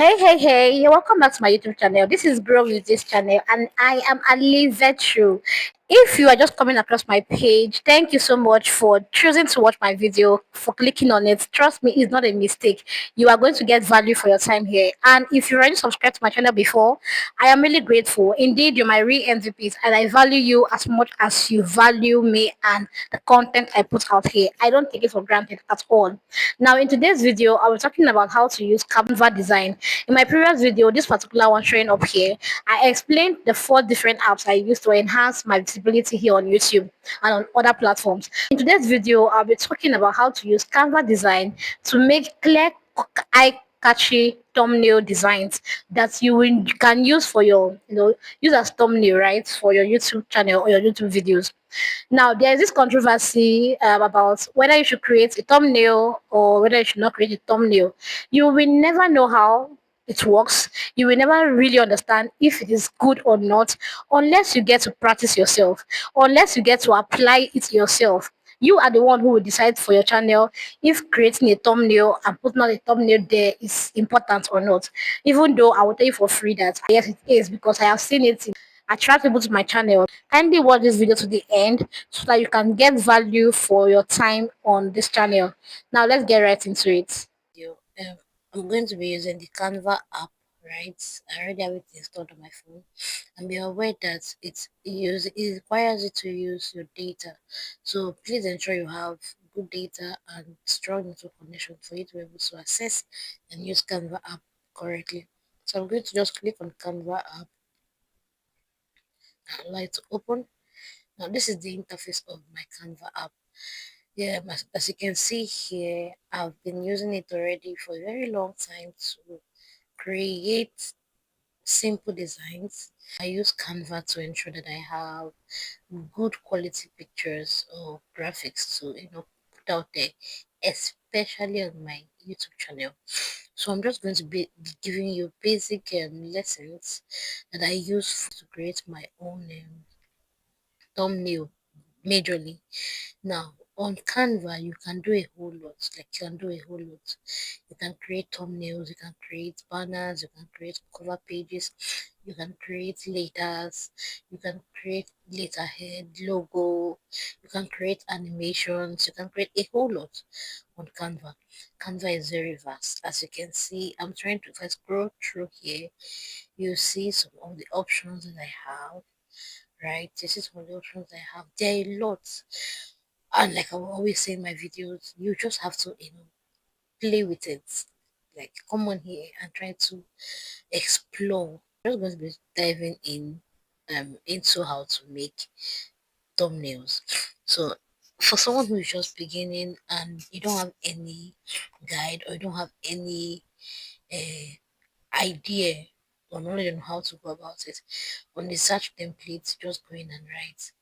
Hey, welcome back to my YouTube channel. This is Bro with this channel, and I am Ali Vetru. If you are just coming across my page, thank you so much for choosing to watch my video, for clicking on it. Trust me, it's not a mistake. You are going to get value for your time here. And if you already subscribed to my channel before, I am really grateful. Indeed, you're my real MVPs, and I value you as much as you value me and the content I put out here. I don't take it for granted at all. Now, in today's video, I was talking about how to use Canva design. In my previous video, this particular one showing up here, I explained the four different apps I use to enhance my visibility here on YouTube and on other platforms. In today's video, I'll be talking about how to use Canva design to make clear, eye-catchy thumbnail designs that you can use for your, use as thumbnail, right, for your YouTube channel or your YouTube videos. Now, there is this controversy about whether you should create a thumbnail or whether you should not create a thumbnail. You will never know how it works. You will never really understand if it is good or not unless you get to practice yourself, unless you get to apply it yourself. You are the one who will decide for your channel if creating a thumbnail and putting out a thumbnail there is important or not. Even though I will tell you for free that yes, it is because I have seen it attract people to my channel. Kindly watch this video to the end so that you can get value for your time on this channel. Now let's get right into it. Um, I'm going to be using the Canva app, right? I already have it installed on my phone, and be aware that it requires you to use your data. So please ensure you have good data and strong network connection for you to be able to access and use Canva app correctly. So I'm going to just click on Canva app and allow it to open. Now this is the interface of my Canva app. Yeah, as you can see here, I've been using it already for a very long time to create simple designs. I use Canva to ensure that I have good quality pictures or graphics to put out there, especially on my YouTube channel. So I'm just going to be giving you basic lessons that I use to create my own thumbnail majorly. Now, on Canva, you can do a whole lot. Like, you can do a whole lot. You can create thumbnails, you can create banners, you can create cover pages, you can create letters, you can create letterhead, logo, you can create animations, you can create a whole lot on Canva. Canva is very vast. As you can see, I'm trying to, if I scroll through here, you see some of the options that I have, right? This is one of the options I have. There are a lot. And like I will always say in my videos, you just have to, play with it. Like come on here and try to explore. I'm just going to be diving in into how to make thumbnails. So for someone who is just beginning and you don't have any guide or you don't have any uh, idea or knowledge on how to go about it, on the search template, just go in and write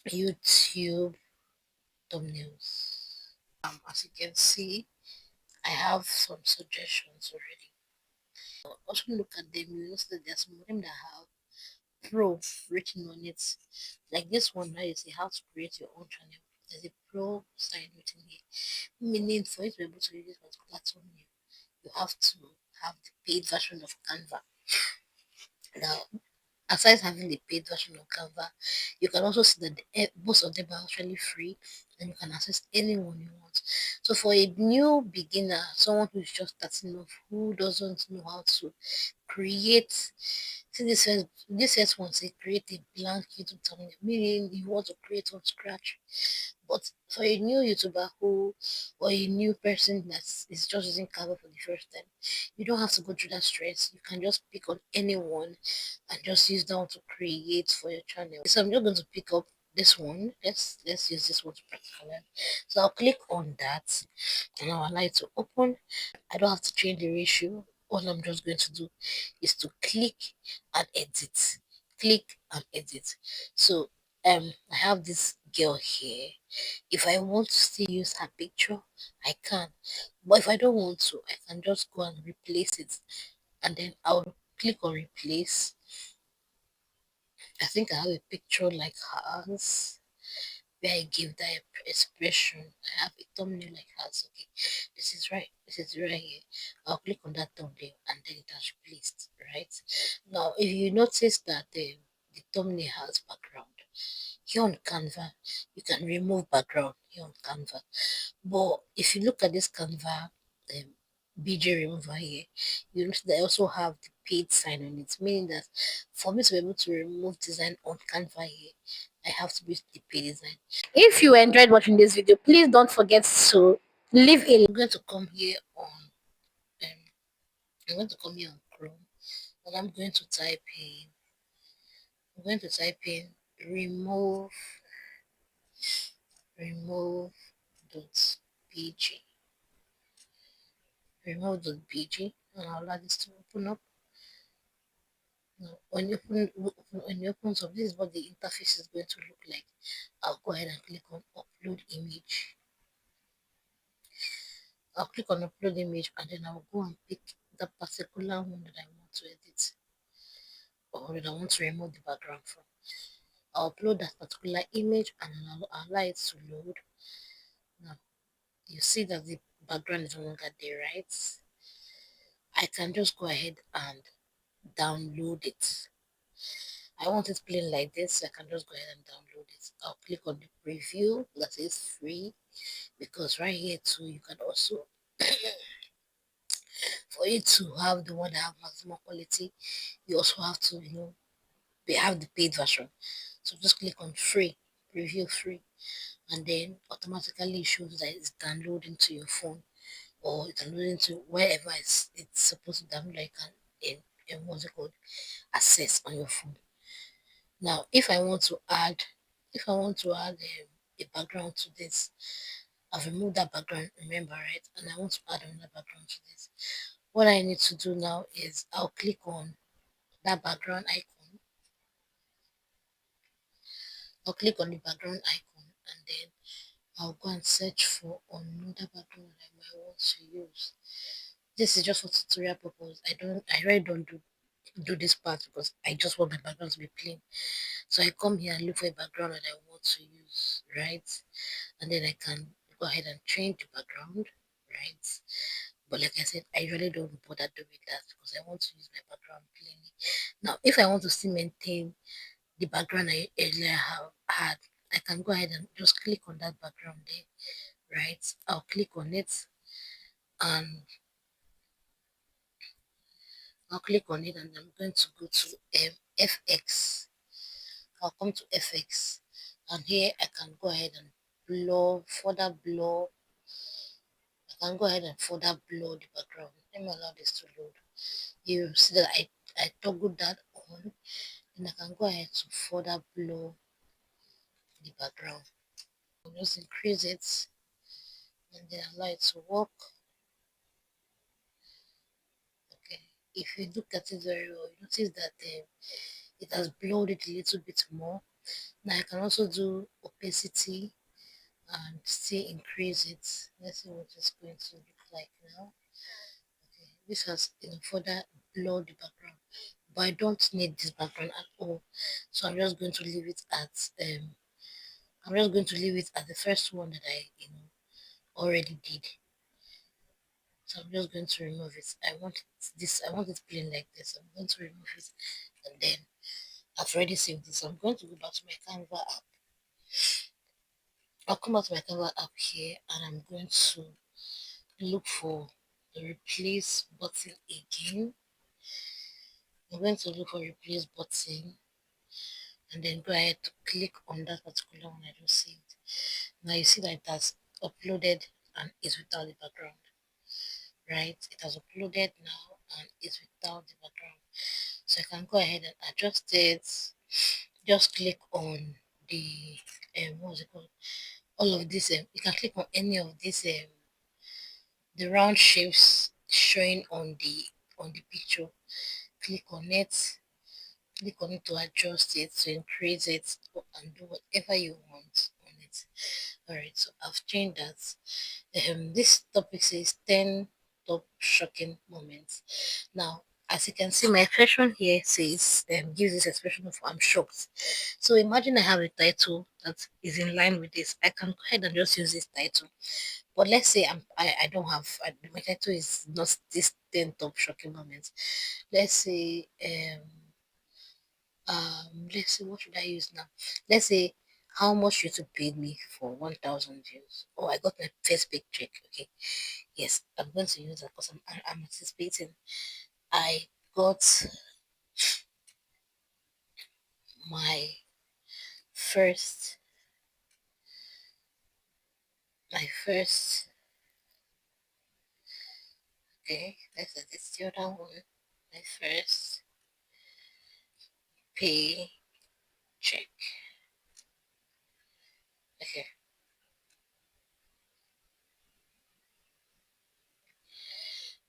YouTube thumbnails. As you can see, I have some suggestions already. Also look at them, you notice that there's some of them that have pro written on it. Like this one now, you see how to create your own channel. There's a pro sign written here. Meaning for you to be able to use this particular thumbnail, you have to have the paid version of Canva. Now, aside having the paid version of Canva, you can also see that most of them are actually free and you can access anyone you want. So for a new beginner, someone who's just starting off, who doesn't know how to create, see this first one say create a blank YouTube thumbnail, meaning you want to create from scratch. But for a new YouTuber who or a new person that is just using Canva for the first time, you don't have to go through that stress. You can just pick on anyone and just use that one to create for your channel. So I'm just going to pick up this one. Let's use this one to practical learn. So I'll click on that and I'll allow it to open. I don't have to change the ratio. All I'm just going to do is to click and edit. Click and edit. So I have this girl here. If I want to still use her picture, I can. But if I don't want to, I can just go and replace it. And then I'll click on replace. I think I have a picture like hers. where I give that expression. I have a thumbnail like that. Okay, this is right. This is right here. I'll click on that thumbnail and then it has replaced. Right now, if you notice that the thumbnail has background here on Canva, you can remove background here on Canva. But if you look at this Canva BJ remover here, you notice that I also have the paid sign on it, meaning that for me to be able to remove design on Canva here, I have to use the paid design. If you enjoyed watching this video, please don't forget to leave a. I'm going to come here on. Um, I'm going to come here on Chrome, and I'm going to type in. I'm going to type in remove dot pg remove.pg, and I'll allow this to open up. Now, when you open up, this is what the interface is going to look like. I'll go ahead and click on upload image. I'll click on upload image and then I'll go and pick the particular one that I want to edit or that I want to remove the background from. I'll upload that particular image and I'll allow it to load. Now you see that the background is no longer there, right? I can just go ahead and download it. I want it plain like this, so I can just go ahead and download it. I'll click on the preview that is free, because right here too you can also for you to have the one that have maximum quality, you also have to have the paid version. So just click on free, preview free, and then automatically it shows that it's downloading to your phone or it's downloading to wherever it's supposed to download, like in what's it called, access on your phone. Now if I want to add a background to this, I've removed that background, remember, right? And I want to add another background to this. What I need to do now is I'll click on that background icon. I'll click on the background icon and then I'll go and search for another background I might want to use. This is just for tutorial purpose. I really don't do this part because I just want my background to be plain. So I come here and look for a background that I want to use, right? And then I can go ahead and change the background, right? But like I said, I really don't bother doing that because I want to use my background plainly. Now, if I want to still maintain the background I earlier have had, I can go ahead and just click on that background there, right? I'll click on it and and I'm going to go to FX. I'll come to FX and here I can go ahead and further blur. I can go ahead and further blur the background. Let me allow this to load. You see that I toggled that on, and I can go ahead to further blur the background. I'll just increase it and then allow it to work. Okay. If you look at it very well, you notice that it has blurred it a little bit more. Now I can also do opacity and still increase it. Let's see what it's going to look like now. Okay, this has further blurred the background, but I don't need this background at all. So I'm just going to leave it at the first one that I already did. So I'm just going to remove it. I want it plain like this. I'm going to remove it and then I've already saved this. I'm going to go back to my Canva app. I'll come back to my Canva app here and I'm going to look for the replace button again. I'm going to look for replace button and then go ahead to click on that particular one I just saved. Now you see that it has uploaded and is without the background, right? It has uploaded now and is without the background. So I can go ahead and adjust it. Just click on the what's it called? All of this. You can click on any of these the round shapes showing on the picture. Click on it. Click on it to adjust it, to increase it, and do whatever you want on it. Alright, so I've changed that. This topic says 10 top shocking moments. Now, As you can see, my expression here says gives this expression of I'm shocked. So imagine I have a title that is in line with this. I can go ahead and just use this title. But let's say I don't have my title is not this 10 top shocking moments. Let's say let's see, what should I use now? Let's say how much YouTube paid me for 1,000 views. Oh, I got my first big check. Okay, yes, I'm going to use that because I'm anticipating. I got my first my first okay, that's the other one. My first pay check. Okay,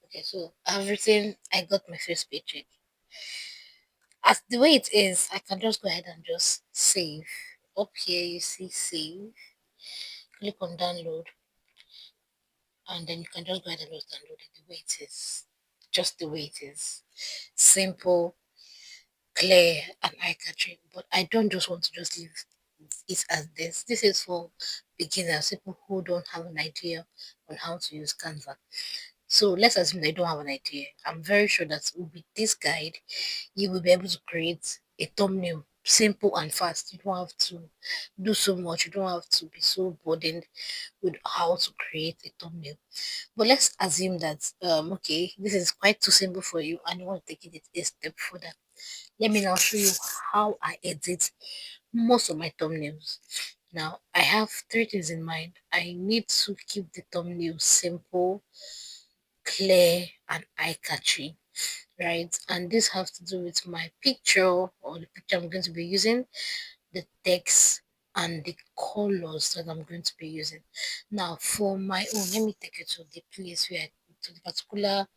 okay, so I've written I got my first paycheck. As the way it is, I can just go ahead and just save. Up here you see save. Click on download, and then you can just go ahead and just download it the way it is. Just the way it is. Simple, clear, and eye-catching. But I don't just want to just leave it as this. This is for beginners, people who don't have an idea on how to use Canva. So let's assume they don't have an idea. I'm very sure that with this guide, you will be able to create a thumbnail simple and fast. You don't have to do so much. You don't have to be so burdened with how to create a thumbnail. But let's assume that okay, this is quite too simple for you and you want to take it a step further. Let me now show you how I edit most of my thumbnails. Now I have three things in mind. I need to keep the thumbnail simple, clear, and eye-catching, right? And this has to do with my picture or the picture I'm going to be using, the text, and the colors that I'm going to be using. Now, for my own, let me take you to the place where to the particular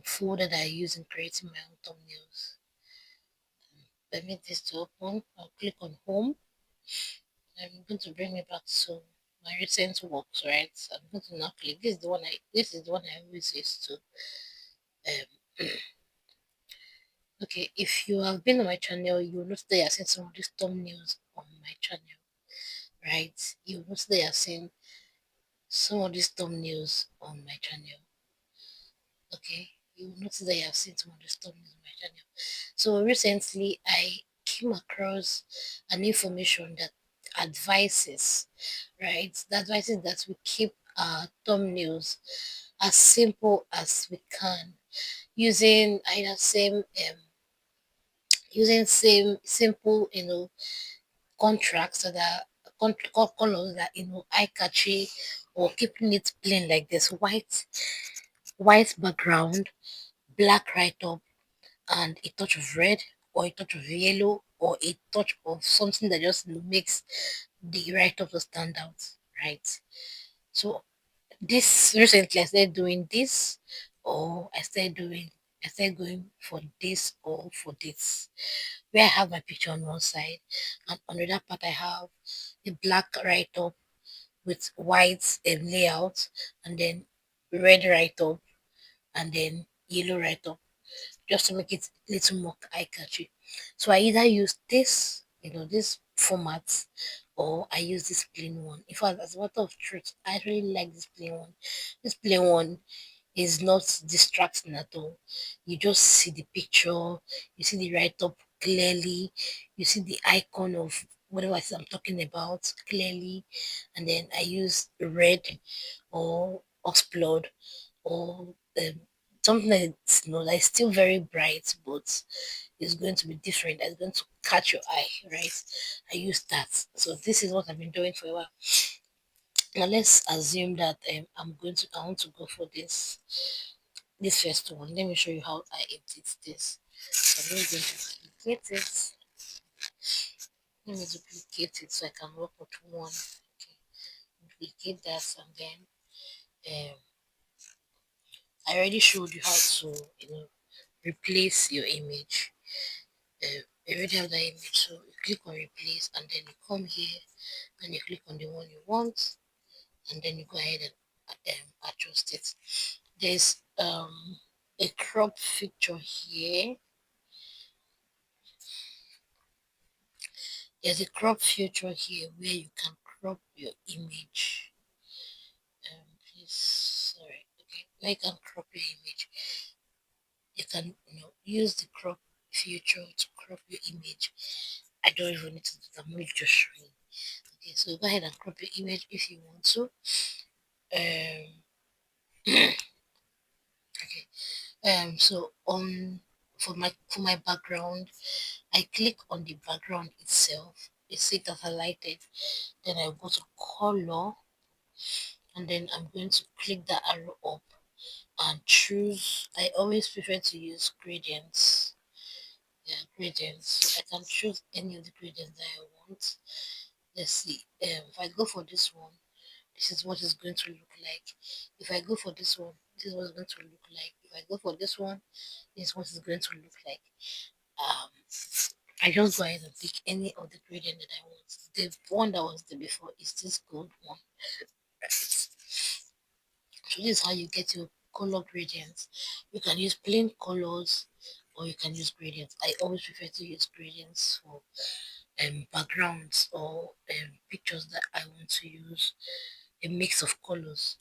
folder that I use in creating my own thumbnails. Permit this to open. I'll click on home. I'm going to bring me back to my recent works, right? So I'm going to now click. This is the one I always used to okay, if you have been on my channel, you'll notice that you're seeing some of these thumbnails on my channel, right? You'll notice that you're seeing some of these thumbnails on my channel, okay? You'll notice that you have seen some of these thumbnails on my channel. So recently, I came across an information that advises, right? The advices that we keep our thumbnails as simple as we can using either same simple contracts that are colors that eye catchy, or keeping it plain like this white background, black right up, and a touch of red or a touch of yellow or a touch of something that just makes the right up to stand out, right? So this recently I started doing this, or I started going for this or for this, where I have my picture on one side, and on the other part I have the black write up with white layout, and then red write up, and then yellow write up, just to make it a little more eye catchy. So I either use this format, or I use this plain one. In fact, as a matter of truth, I really like this plain one. This plain one is not distracting at all. You just see the picture, you see the write up clearly, you see the icon of whatever it is I'm talking about clearly, and then I use red or oxblood or something that's that's still very bright, but it's going to be different. It's going to catch your eye, right? I use that. So this is what I've been doing for a while. Now let's assume that I want to go for this first one. Let me show you how I edit this. So I'm just going to duplicate it. Let me duplicate it so I can work with one. Okay, duplicate that, and then I already showed you how to replace your image. You already have that image, so you click on replace, and then you come here and you click on the one you want, and then you go ahead and adjust it. There's a crop feature here. There's a crop feature here where you can crop your image. Please, sorry. Okay, where you can crop your image. You can, use the crop feature to crop your image. I don't even need to do that. I'm just showing. Okay, so go ahead and crop your image if you want to. Um, okay. So on for my background, I click on the background itself. You see that highlighted. Then I go to color, and then I'm going to click the arrow up and choose. I always prefer to use gradients. Yeah, gradients. I can choose any of the gradients that I want. Let's see. If I go for this one, this is what it's going to look like. If I go for this one, this is what it's going to look like. If I go for this one, this is what it's going to look like. Um, I just go ahead and pick any of the gradient that I want. The one that was there before is this gold one. So this is how you get your color gradients. You can use plain colors or you can use gradients. I always prefer to use gradients for backgrounds or pictures that I want to use a mix of colors.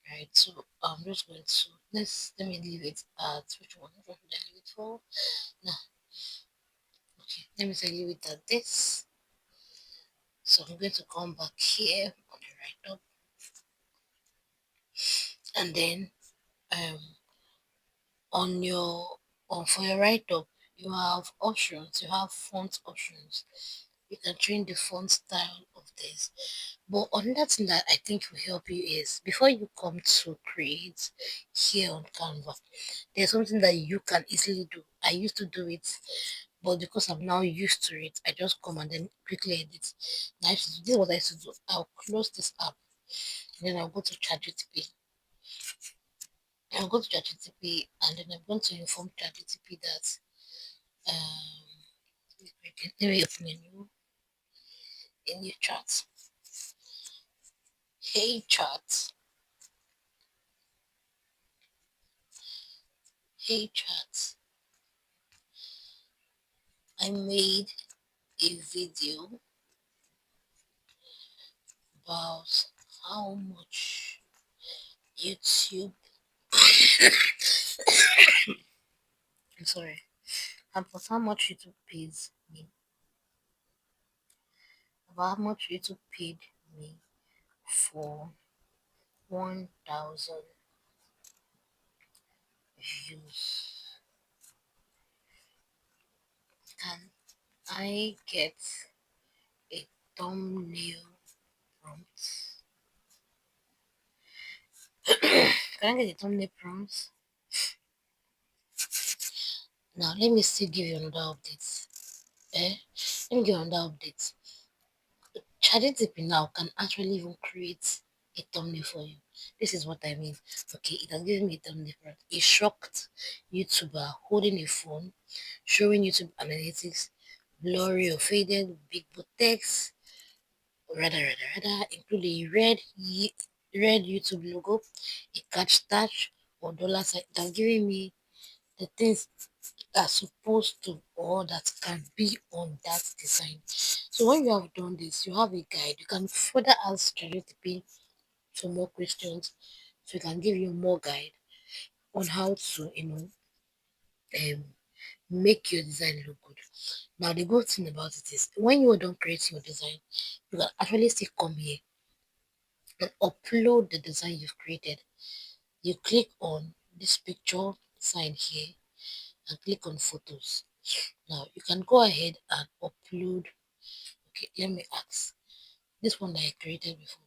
Right, so I'm just going to let me leave it at which one? Which one should I leave it for? No, okay, let me say leave it at this. So I'm going to come back here on the right up, and then um on your for your right up you have options. You have font options. You can change the font style of this. But another thing that I think will help you is before you come to create here on Canva, there's something that you can easily do. I used to do it, but because I'm now used to it, I just come and then quickly edit. Now, this is what I used to do. I'll close this app, and then I'll go to ChatGPT. I'll go to ChatGPT, and then I'm going to inform ChatGPT that let me open a new chat. Hey chat, hey chat. I made a video about how much YouTube. I'm sorry. About how much YouTube pays me. About how much YouTube paid me for 1,000 views. Can I get a thumbnail prompt? Can I get a thumbnail prompt? Now let me still give you another update. Let me give you another update. ChatGPT now can actually even create a thumbnail for you. This is what I mean. Okay, it has given me a thumbnail for it. A shocked YouTuber holding a phone, showing YouTube analytics, blurry or faded, big bold text, rather, including red YouTube logo, a catch touch, or dollar sign. It has given me the things are supposed to or that can be on that design. So when you have done this, you have a guide. You can further ask ChatGPT for more questions, so it can give you more guide on how to, um, make your design look good. Now the good thing about it is when you are done creating your design, you can actually still come here and upload the design you've created. You click on this picture sign here and click on photos. Now you can go ahead and upload. Okay, let me ask this one that I created before.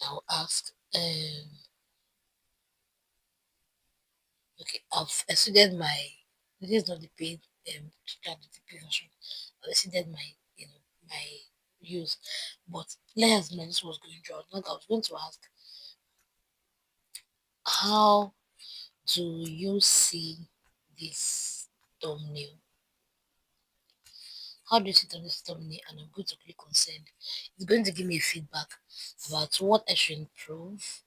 I'll ask okay, I've exceeded my this is not the paid ChatGPT version. I've exceeded my my use. But let's know this was going through. I was going to ask how do you see this thumbnail? How do you sit on this thumbnail? And I'm going to click on send. It's going to give me feedback about what I should improve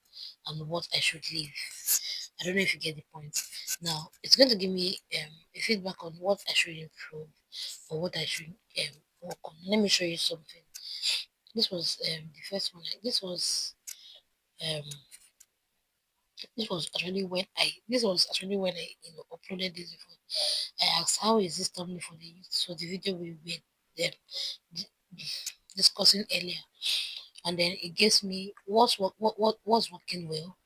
and what I should leave. I don't know if you get the point. Now it's going to give me a feedback on what I should improve or what I should work on. Let me show you something. This was the first one. Um this was actually when I uploaded this before. I asked how is this thumbnail for the video we were d- discussing earlier, and then it gives me what's working well.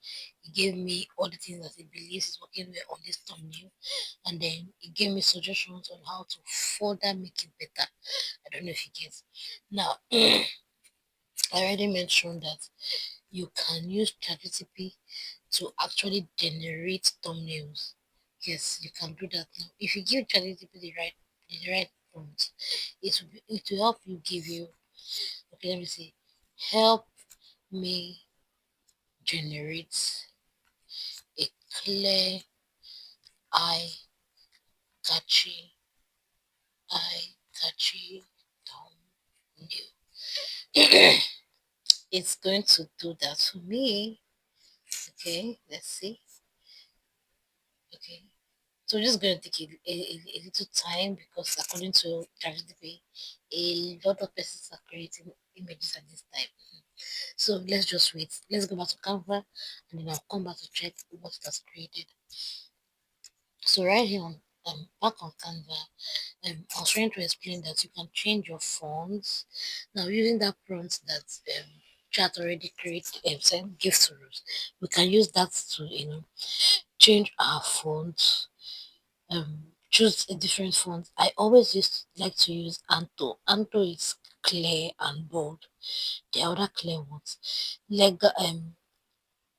It gave me all the things that it believes is working well on this thumbnail, and then it gave me suggestions on how to further make it better. I don't know if you get. Now I already mentioned that you can use ChatGPT to actually generate thumbnails. Yes, you can do that now. If you give ChatGPT the right prompt, it will help you give you, okay, let me see. Help me generate a clear eye catchy eye catchy thumbnail. It's going to do that for me. Okay, let's see. Okay. So we're just going to take a little time because according to ChatGPT, a lot of persons are creating images at this time. So let's just wait. Let's go back to Canva and then I'll come back to check what it has created. So right here on back on Canva, I was trying to explain that you can change your fonts. Now using that prompt that chat already created sent gives to us, we can use that to change our fonts, choose a different font. I always used like to use Anto. Anto is clear and bold. The other clear ones, like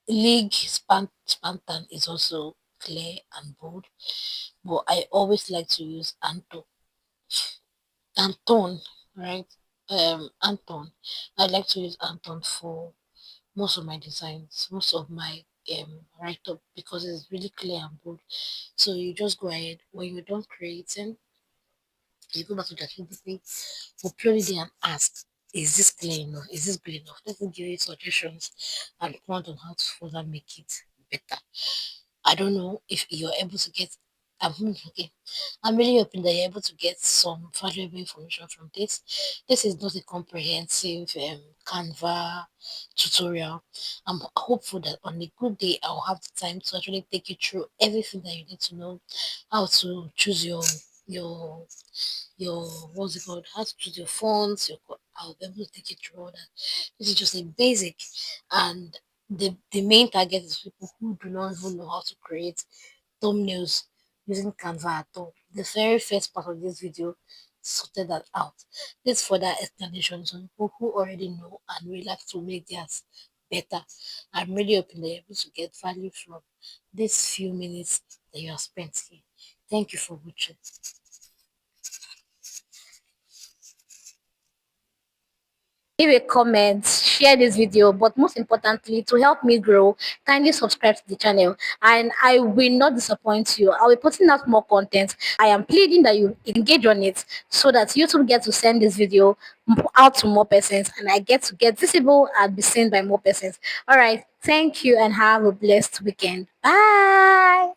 League Spantan is also clear and bold, but I always like to use Anton, right? Anton. I like to use Anton for most of my designs, most of my write up because it's really clear and bold. So you just go ahead when you're done creating, you go back to ChatGPT, upload it there and ask, is this clear enough? Is this good enough? Let me give you suggestions and plan on how to further make it better. I don't know if you're able to get. Okay. I'm really hoping that you're able to get some valuable information from this. This is not a comprehensive Canva tutorial. I'm hopeful that on a good day I'll have the time to actually take you through everything that you need to know, how to choose your your what's it called? How to choose your fonts. I'll be able to take you through all that. This is just a basic, and the main target is people who do not even know how to create thumbnails using Canva at all. The very first part of this video sorted that out. This further explanation on people who already know and really like to make theirs better. I'm really hoping that you're able to get value from these few minutes that you have spent here. Thank you for watching. Leave a comment, share this video, but most importantly, to help me grow, kindly subscribe to the channel and I will not disappoint you. I'll be putting out more content. I am pleading that you engage on it so that YouTube gets to send this video out to more persons and I get to get visible and be seen by more persons. All right. Thank you and have a blessed weekend. Bye.